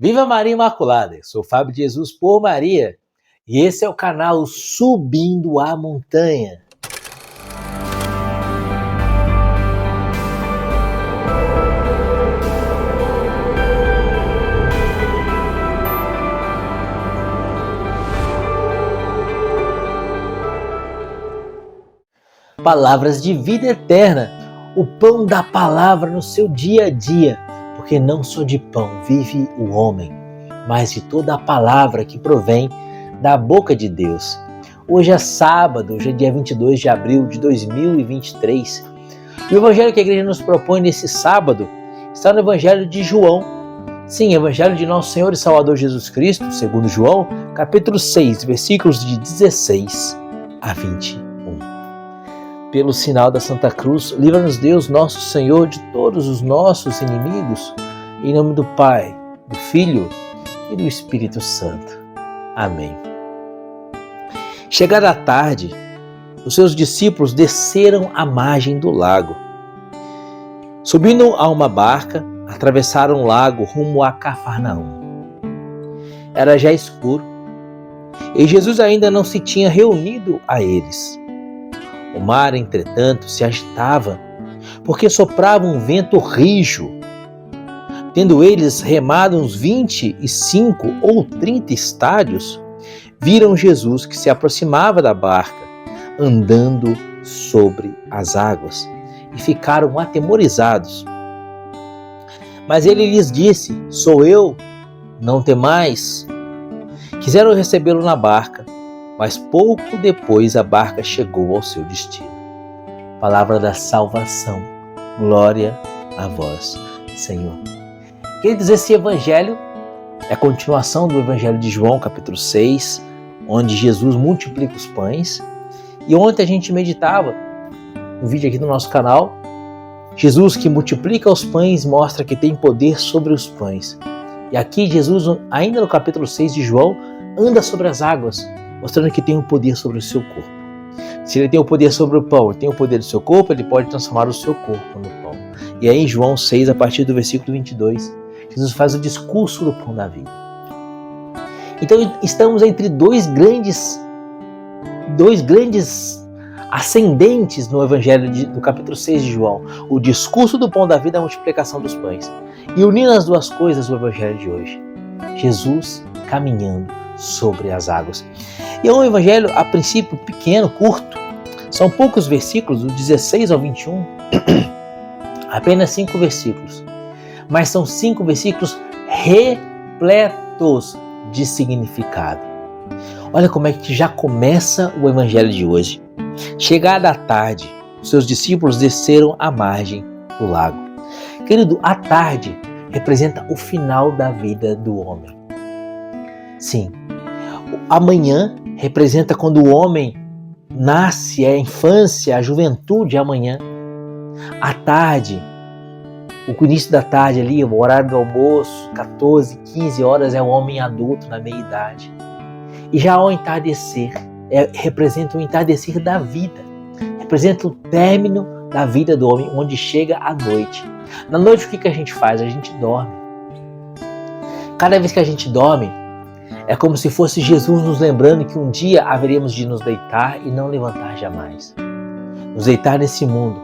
Viva Maria Imaculada! Eu sou Fábio de Jesus por Maria e esse é o canal Subindo a Montanha. Palavras de vida eterna, o pão da palavra no seu dia a dia, porque não só de pão vive o homem, mas de toda a palavra que provém da boca de Deus. Hoje é sábado, hoje é dia 22 de abril de 2023 e o evangelho que a igreja nos propõe nesse sábado está no evangelho de João. Sim, evangelho de nosso Senhor e Salvador Jesus Cristo, segundo João, capítulo 6, versículos de 16 a 21. Pelo sinal da Santa Cruz, livra-nos Deus, nosso Senhor, de todos os nossos inimigos, em nome do Pai, do Filho e do Espírito Santo. Amém. Chegada a tarde, os seus discípulos desceram à margem do lago. Subindo a uma barca, atravessaram o lago rumo a Cafarnaum. Era já escuro, e Jesus ainda não se tinha reunido a eles. O mar, entretanto, se agitava, porque soprava um vento rijo. Tendo eles remado uns 25 ou 30 estádios, viram Jesus que se aproximava da barca, andando sobre as águas, e ficaram atemorizados. Mas ele lhes disse: "Sou eu, não temais." Quiseram recebê-lo na barca, mas pouco depois a barca chegou ao seu destino. Palavra da salvação. Glória a vós, Senhor. Queridos, esse evangelho é a continuação do evangelho de João, capítulo 6, onde Jesus multiplica os pães. E ontem a gente meditava, no vídeo aqui do nosso canal, Jesus que multiplica os pães mostra que tem poder sobre os pães. E aqui Jesus, ainda no capítulo 6 de João, anda sobre as águas, mostrando que tem o poder sobre o seu corpo. Se ele tem o poder sobre o pão, ele tem o poder do seu corpo, ele pode transformar o seu corpo no pão. E aí em João 6, a partir do versículo 22, Jesus faz o discurso do pão da vida. Então estamos entre dois grandes ascendentes no evangelho do capítulo 6 de João. O discurso do pão da vida e a multiplicação dos pães. E unindo as duas coisas o evangelho de hoje. Jesus caminhando sobre as águas. E é um evangelho, a princípio, pequeno, curto. São poucos versículos, do 16 ao 21. Apenas 5 versículos. Mas são 5 versículos repletos de significado. Olha como é que já começa o evangelho de hoje. Chegada a tarde, os seus discípulos desceram à margem do lago. Querido, a tarde representa o final da vida do homem. Sim, amanhã representa quando o homem nasce, é a infância, a juventude amanhã. A tarde, o início da tarde ali, o horário do almoço, 14, 15 horas, é o homem adulto na meia-idade. E já ao entardecer, representa o entardecer da vida, representa o término da vida do homem, onde chega a noite. Na noite o que a gente faz? A gente dorme. Cada vez que a gente dorme, é como se fosse Jesus nos lembrando que um dia haveríamos de nos deitar e não levantar jamais. Nos deitar nesse mundo.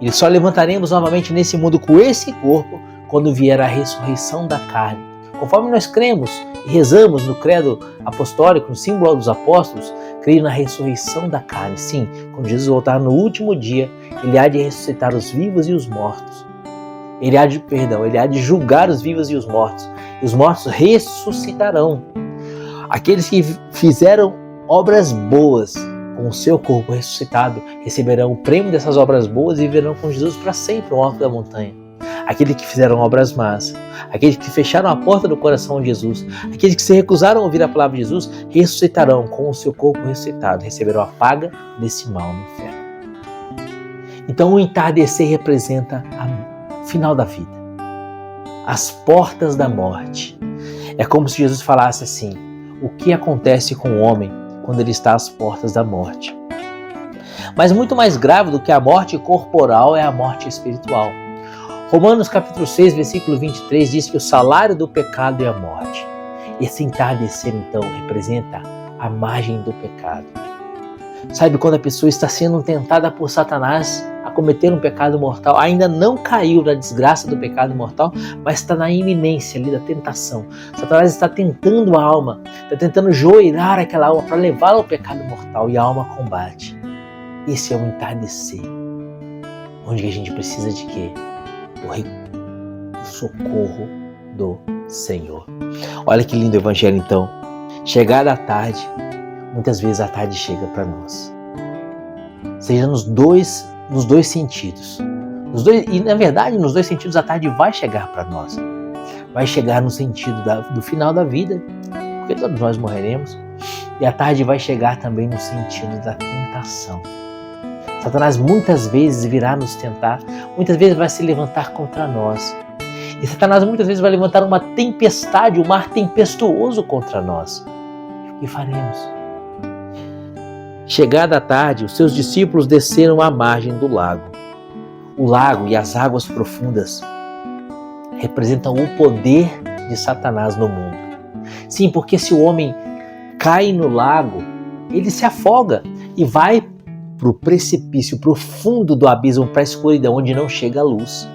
E só levantaremos novamente nesse mundo com esse corpo quando vier a ressurreição da carne. Conforme nós cremos e rezamos no credo apostólico, no símbolo dos apóstolos, creio na ressurreição da carne. Sim, quando Jesus voltar no último dia, ele há de ressuscitar os vivos e os mortos. Ele há de julgar os vivos e os mortos. E os mortos ressuscitarão. Aqueles que fizeram obras boas com o seu corpo ressuscitado receberão o prêmio dessas obras boas e viverão com Jesus para sempre no alto da montanha. Aqueles que fizeram obras más, aqueles que fecharam a porta do coração de Jesus, aqueles que se recusaram a ouvir a palavra de Jesus, ressuscitarão com o seu corpo ressuscitado, receberão a paga desse mal no inferno. Então o entardecer representa o final da vida, as portas da morte. É como se Jesus falasse assim: o que acontece com o homem quando ele está às portas da morte? Mas muito mais grave do que a morte corporal é a morte espiritual. Romanos capítulo 6, versículo 23 diz que o salário do pecado é a morte. Esse entardecer, então, representa a margem do pecado. Sabe, quando a pessoa está sendo tentada por Satanás a cometer um pecado mortal, ainda não caiu na desgraça do pecado mortal, mas está na iminência ali da tentação. Satanás está tentando a alma, está tentando joelhar aquela alma para levá-la ao pecado mortal, e a alma combate. Esse é o entardecer, onde a gente precisa de quê? Do socorro do Senhor. Olha que lindo o evangelho, então. Chegada a tarde, muitas vezes a tarde chega para nós. Seja nos dois sentidos. E na verdade, nos dois sentidos a tarde vai chegar para nós. Vai chegar no sentido do final da vida, porque todos nós morreremos. E a tarde vai chegar também no sentido da tentação. Satanás muitas vezes virá nos tentar, muitas vezes vai se levantar contra nós. E Satanás muitas vezes vai levantar uma tempestade, um mar tempestuoso contra nós. E o que faremos? Chegada a tarde, os seus discípulos desceram à margem do lago. O lago e as águas profundas representam o poder de Satanás no mundo. Sim, porque se o homem cai no lago, ele se afoga e vai para o precipício, para o fundo do abismo, para a escuridão, onde não chega a luz.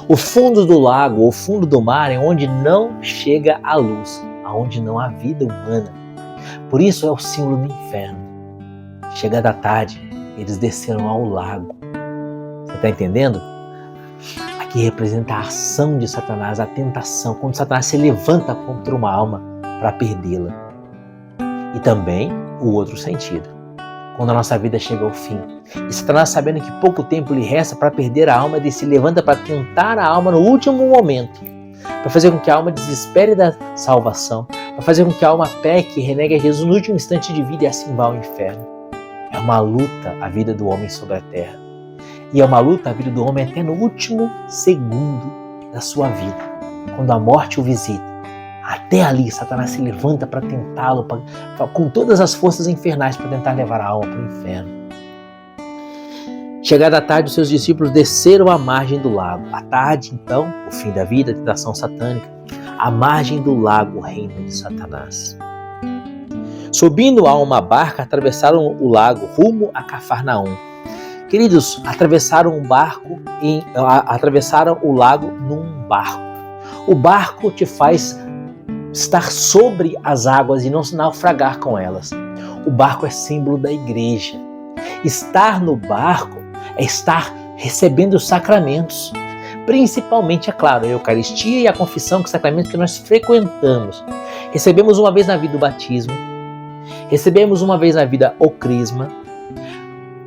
O fundo do lago, o fundo do mar é onde não chega a luz, aonde não há vida humana. Por isso é o símbolo do inferno. Chegada a tarde, eles desceram ao lago. Você está entendendo? Aqui representa a ação de Satanás, a tentação, quando Satanás se levanta contra uma alma para perdê-la. E também o outro sentido, quando a nossa vida chega ao fim. E Satanás, sabendo que pouco tempo lhe resta para perder a alma, ele se levanta para tentar a alma no último momento, para fazer com que a alma desespere da salvação, para fazer com que a alma peque e renegue a Jesus no último instante de vida e assim vá ao inferno. É uma luta a vida do homem sobre a terra. E é uma luta a vida do homem até no último segundo da sua vida, quando a morte o visita. Até ali, Satanás se levanta para tentá-lo, com todas as forças infernais, para tentar levar a alma para o inferno. Chegada a tarde, os seus discípulos desceram à margem do lago. À tarde, então, o fim da vida, a tentação satânica, à margem do lago, o reino de Satanás. Subindo a uma barca, atravessaram o lago rumo a Cafarnaum. Queridos, atravessaram o lago num barco. O barco te faz estar sobre as águas e não se naufragar com elas. O barco é símbolo da igreja. Estar no barco é estar recebendo os sacramentos. Principalmente, é claro, a Eucaristia e a confissão, que é o sacramento que nós frequentamos. Recebemos uma vez na vida o batismo. Recebemos uma vez na vida o crisma.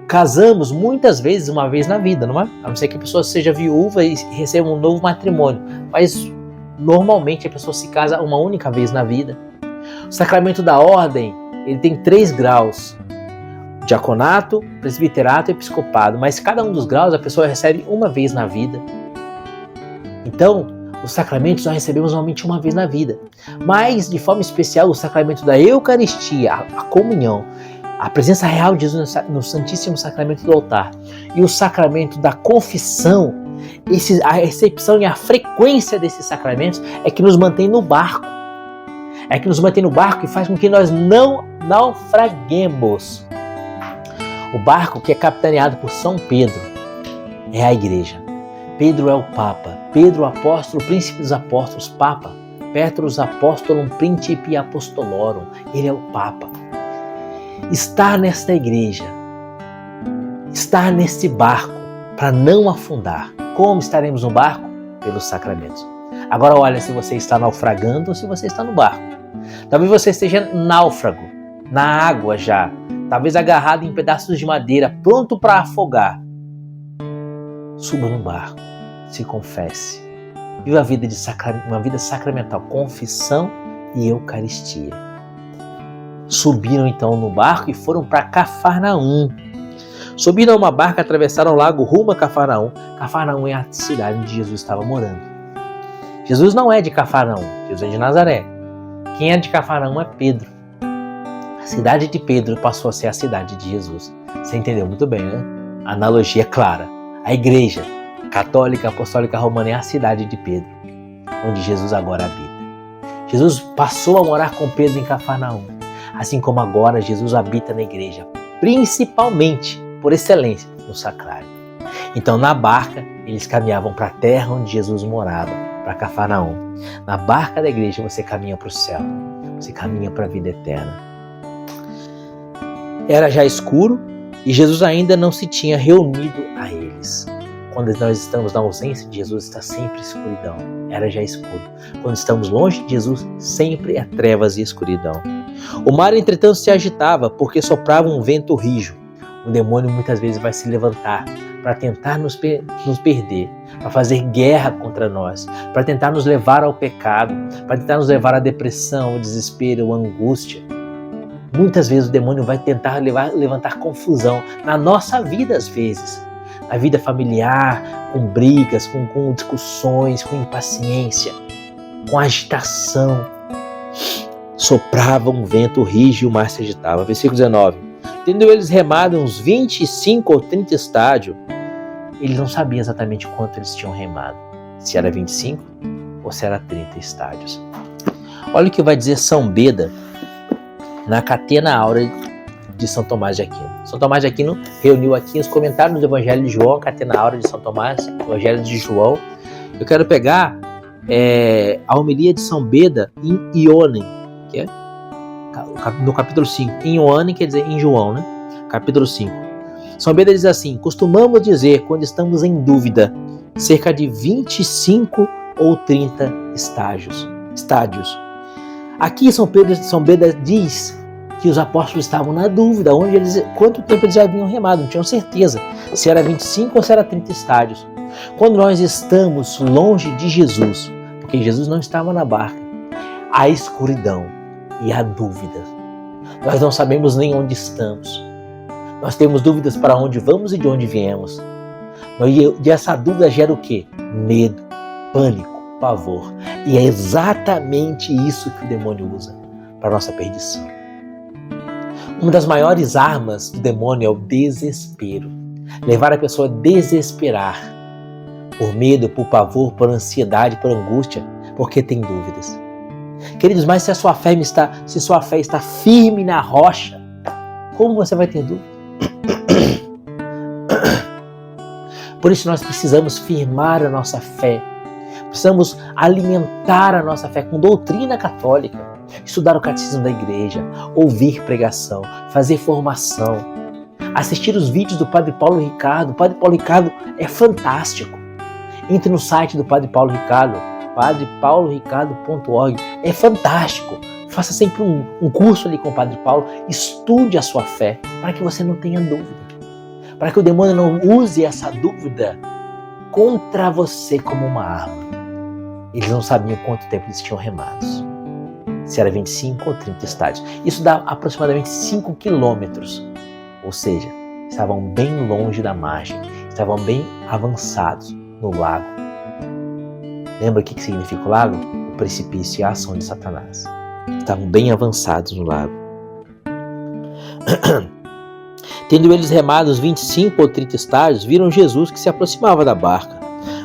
Casamos muitas vezes uma vez na vida, não é? A não ser que a pessoa seja viúva e receba um novo matrimônio. Mas normalmente a pessoa se casa uma única vez na vida. O sacramento da ordem, ele tem 3 graus. Diaconato, presbiterato e episcopado. Mas cada um dos graus a pessoa recebe uma vez na vida. Então, os sacramentos nós recebemos normalmente uma vez na vida. Mas, de forma especial, o sacramento da Eucaristia, a comunhão, a presença real de Jesus no Santíssimo Sacramento do altar, e o sacramento da confissão, a recepção e a frequência desses sacramentos é que nos mantém no barco. É que nos mantém no barco e faz com que nós não naufraguemos. O barco, que é capitaneado por São Pedro, é a igreja. Pedro é o Papa. Pedro, o apóstolo, príncipe dos apóstolos, Papa. Petrus apostolum principi apostolorum. Ele é o Papa. Estar nesta igreja, estar neste barco, para não afundar. Como estaremos no barco? Pelos sacramentos. Agora olha se você está naufragando ou se você está no barco. Talvez você esteja náufrago, na água já, talvez agarrado em pedaços de madeira, pronto para afogar. Suba no barco, se confesse. Viva a vida uma vida sacramental, confissão e Eucaristia. Subiram então no barco e foram para Cafarnaum. Subiram a uma barca, atravessaram o lago rumo a Cafarnaum. Cafarnaum é a cidade onde Jesus estava morando. Jesus não é de Cafarnaum, Jesus é de Nazaré. Quem é de Cafarnaum é Pedro. A cidade de Pedro passou a ser a cidade de Jesus. Você entendeu muito bem, né? A analogia é clara. A igreja católica, apostólica romana é a cidade de Pedro, onde Jesus agora habita. Jesus passou a morar com Pedro em Cafarnaum, assim como agora Jesus habita na igreja, principalmente, por excelência, no sacrário. Então, na barca, eles caminhavam para a terra onde Jesus morava, para Cafarnaum. Na barca da igreja, você caminha para o céu, você caminha para a vida eterna. Era já escuro e Jesus ainda não se tinha reunido a eles. Quando nós estamos na ausência de Jesus, está sempre escuridão. Era já escuro. Quando estamos longe de Jesus, sempre é trevas e escuridão. O mar, entretanto, se agitava, porque soprava um vento rijo. O demônio muitas vezes vai se levantar para tentar nos perder, para fazer guerra contra nós, para tentar nos levar ao pecado, para tentar nos levar à depressão, ao desespero, à angústia. Muitas vezes o demônio vai tentar levantar confusão na nossa vida, às vezes. Na vida familiar, com brigas, com discussões, com impaciência, com agitação. Soprava um vento rijo e o mar se agitava. Versículo 19. Tendo eles remado uns 25 ou 30 estádios, eles não sabiam exatamente quanto eles tinham remado. Se era 25 ou se era 30 estádios. Olha o que vai dizer São Beda na Catena Áurea de São Tomás de Aquino. São Tomás de Aquino reuniu aqui os comentários do Evangelho de João, a Catena Áurea de São Tomás, o Evangelho de João. Eu quero pegar a homilia de São Beda em Ionem, que é no capítulo 5. Em Ionem quer dizer em João, né? Capítulo 5. São Beda diz assim: costumamos dizer, quando estamos em dúvida, cerca de 25 ou 30 estádios. Aqui São Beda diz que os apóstolos estavam na dúvida, quanto tempo eles já haviam remado, não tinham certeza se era 25 ou se era 30 estádios. Quando nós estamos longe de Jesus, porque Jesus não estava na barca, há escuridão e há dúvida. Nós não sabemos nem onde estamos. Nós temos dúvidas para onde vamos e de onde viemos. E essa dúvida gera o quê? Medo, pânico, pavor. E é exatamente isso que o demônio usa para a nossa perdição. Uma das maiores armas do demônio é o desespero. Levar a pessoa a desesperar por medo, por pavor, por ansiedade, por angústia, porque tem dúvidas. Queridos, mas se sua fé está firme na rocha, como você vai ter dúvida? Por isso nós precisamos firmar a nossa fé. Precisamos alimentar a nossa fé com doutrina católica. Estudar o catecismo da igreja, ouvir pregação, fazer formação, assistir os vídeos do Padre Paulo Ricardo. O Padre Paulo Ricardo é fantástico. Entre no site do Padre Paulo Ricardo, padrepauloricardo.org. É fantástico. Faça sempre um curso ali com o Padre Paulo. Estude a sua fé para que você não tenha dúvida. Para que o demônio não use essa dúvida contra você como uma arma. Eles não sabiam quanto tempo eles tinham remados. Se era 25 ou 30 estádios. Isso dá aproximadamente 5 quilômetros. Ou seja, estavam bem longe da margem. Estavam bem avançados no lago. Lembra o que significa o lago? O precipício e a ação de Satanás. Estavam bem avançados no lago. Tendo eles remado os 25 ou 30 estádios, viram Jesus que se aproximava da barca,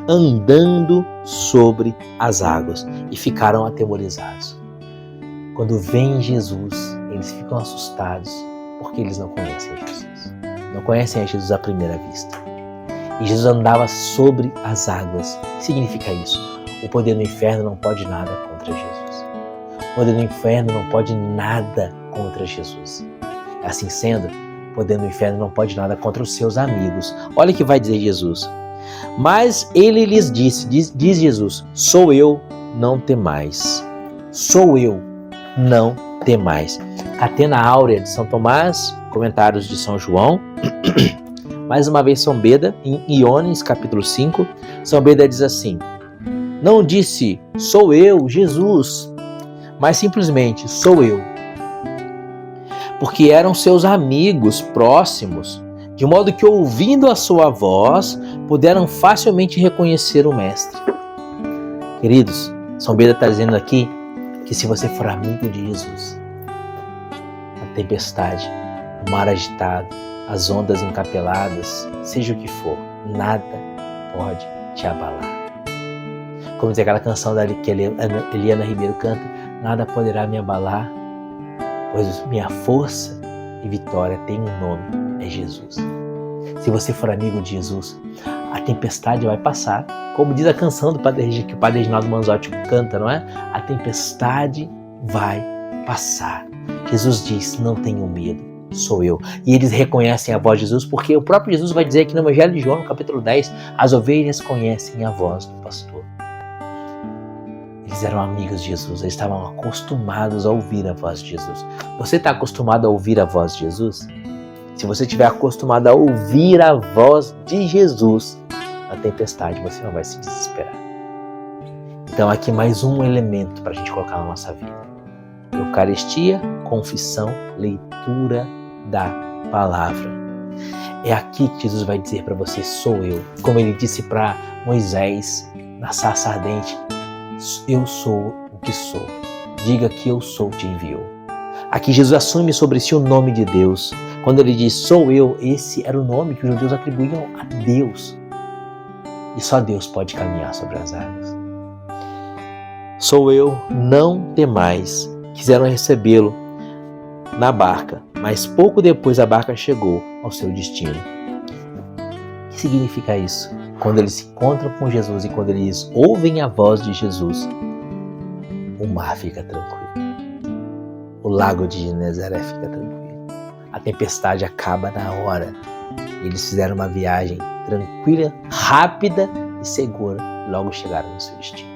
andando sobre as águas, e ficaram atemorizados. Quando veem Jesus, eles ficam assustados, porque eles não conhecem Jesus. Não conhecem a Jesus à primeira vista. E Jesus andava sobre as águas. O que significa isso? O poder do inferno não pode nada contra Jesus. O poder do inferno não pode nada contra Jesus. Assim sendo, o poder do inferno não pode nada contra os seus amigos. Olha o que vai dizer Jesus. Mas ele lhes disse, diz Jesus: sou eu, não temais. Sou eu, não temais. Catena Áurea de São Tomás, comentários de São João. Mais uma vez São Beda, em Iones, capítulo 5. São Beda diz assim: não disse, sou eu, Jesus, mas simplesmente, sou eu. Porque eram seus amigos próximos, de modo que, ouvindo a sua voz, puderam facilmente reconhecer o Mestre. Queridos, São Beda está dizendo aqui que se você for amigo de Jesus, a tempestade, o mar agitado, as ondas encapeladas, seja o que for, nada pode te abalar. Como diz aquela canção que Eliana Ribeiro canta, nada poderá me abalar, pois minha força e vitória tem um nome, é Jesus. Se você for amigo de Jesus, a tempestade vai passar. Como diz a canção que o Padre Reginaldo Manzotti canta, não é? A tempestade vai passar. Jesus diz, não tenham medo, sou eu. E eles reconhecem a voz de Jesus, porque o próprio Jesus vai dizer aqui no Evangelho de João, no capítulo 10, as ovelhas conhecem a voz do pastor. Eles eram amigos de Jesus, eles estavam acostumados a ouvir a voz de Jesus. Você está acostumado a ouvir a voz de Jesus? Se você estiver acostumado a ouvir a voz de Jesus, na tempestade você não vai se desesperar. Então aqui mais um elemento para a gente colocar na nossa vida. Eucaristia, confissão, leitura da palavra. É aqui que Jesus vai dizer para você, sou eu. Como ele disse para Moisés na sarça ardente, eu sou o que sou. Diga que eu sou, te enviou. Aqui Jesus assume sobre si o nome de Deus. Quando ele diz, sou eu, esse era o nome que os judeus atribuíam a Deus. E só Deus pode caminhar sobre as águas. Sou eu, não temais. Quiseram recebê-lo na barca, mas pouco depois a barca chegou ao seu destino. O que significa isso? Quando eles se encontram com Jesus e quando eles ouvem a voz de Jesus, o mar fica tranquilo. O lago de Genezaré fica tranquilo. A tempestade acaba na hora. Eles fizeram uma viagem tranquila, rápida e segura. E logo chegaram no seu destino.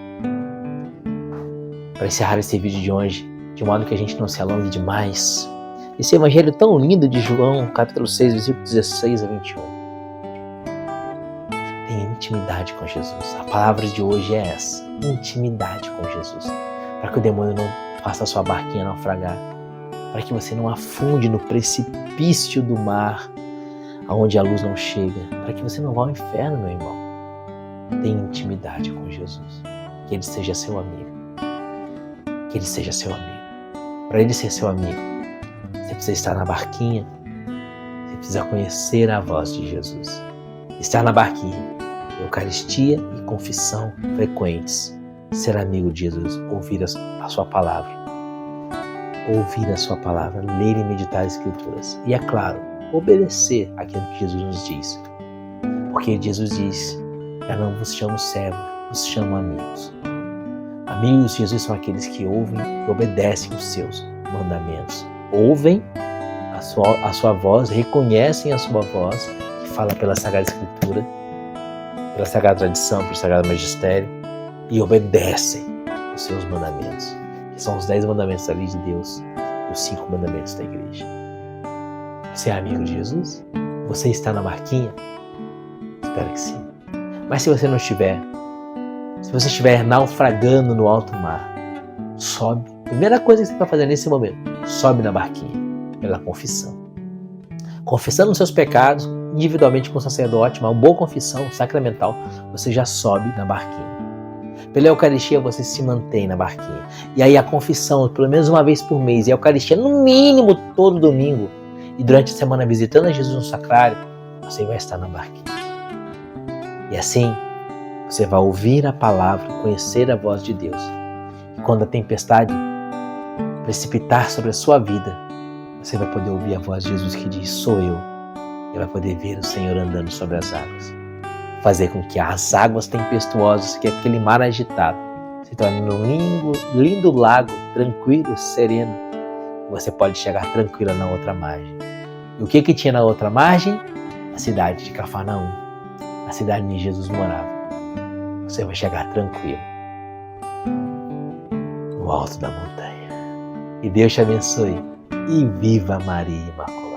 Para encerrar esse vídeo de hoje, de modo que a gente não se alongue demais, esse evangelho tão lindo de João, capítulo 6, versículos 16 a 21. Tenha intimidade com Jesus. A palavra de hoje é essa, intimidade com Jesus. Para que o demônio não faça a sua barquinha naufragar. Para que você não afunde no precipício do mar, aonde a luz não chega. Para que você não vá ao inferno, meu irmão. Tenha intimidade com Jesus. Que Ele seja seu amigo. Que Ele seja seu amigo. Para Ele ser seu amigo, você precisa estar na barquinha, você precisa conhecer a voz de Jesus. Estar na barquinha, Eucaristia e confissão frequentes. Ser amigo de Jesus, ouvir a sua palavra. Ouvir a sua palavra, ler e meditar as Escrituras. E é claro, obedecer aquilo que Jesus nos diz. Porque Jesus diz, eu não vos chamo servo, vos chamo amigos. Amigos de Jesus são aqueles que ouvem e obedecem os seus mandamentos. Ouvem a sua voz, reconhecem a sua voz, que fala pela Sagrada Escritura, pela Sagrada Tradição, pelo Sagrado Magistério, e obedecem os seus mandamentos, que são os 10 mandamentos da lei de Deus e os 5 mandamentos da igreja. Você é amigo de Jesus? Você está na barquinha? Espero que sim. Mas se você não estiver, se você estiver naufragando no alto mar, sobe. Primeira coisa que você vai fazer nesse momento, sobe na barquinha, pela confissão. Confessando os seus pecados, individualmente com o sacerdote, uma boa confissão sacramental, você já sobe na barquinha. Pela Eucaristia você se mantém na barquinha. E aí a confissão, pelo menos uma vez por mês, e a Eucaristia no mínimo todo domingo, e durante a semana visitando a Jesus no sacrário, você vai estar na barquinha. E assim, você vai ouvir a palavra, conhecer a voz de Deus. E quando a tempestade precipitar sobre a sua vida, você vai poder ouvir a voz de Jesus que diz, sou eu. E vai poder ver o Senhor andando sobre as águas. Fazer com que as águas tempestuosas, que aquele mar agitado, se torne um lindo lago, tranquilo, sereno. Você pode chegar tranquila na outra margem. E o que tinha na outra margem? A cidade de Cafarnaum, a cidade onde Jesus morava. Você vai chegar tranquilo no alto da montanha. E Deus te abençoe. E viva Maria Imaculada.